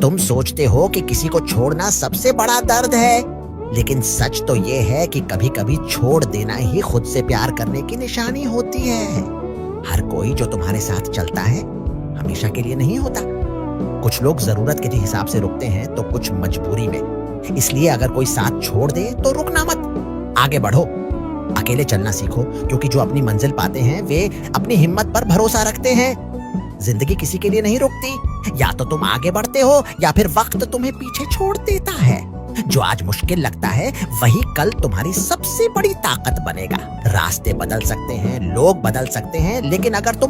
तुम सोचते हो कि किसी को छोड़ना सबसे बड़ा दर्द है, लेकिन सच तो ये है कि कभी कभी छोड़ देना ही खुद से प्यार करने की निशानी होती है। हर कोई जो तुम्हारे साथ चलता है हमेशा के लिए नहीं होता। कुछ लोग जरूरत के हिसाब से रुकते हैं तो कुछ मजबूरी में। इसलिए अगर कोई साथ छोड़ दे तो रुकना मत, आगे बढ़ो। अकेले चलना सीखो, क्योंकि जो अपनी मंजिल पाते हैं वे अपनी हिम्मत पर भरोसा रखते हैं। जिंदगी किसी के लिए नहीं रुकती, या तो तुम आगे बढ़ते हो या फिर वक्त तुम्हें पीछे छोड़ देता है। जो आज मुश्किल लगता है वही कल तुम्हारी सबसे बड़ी ताकत बनेगा। रास्ते बदल सकते हैं, लोग बदल सकते हैं, लेकिन अगर तुम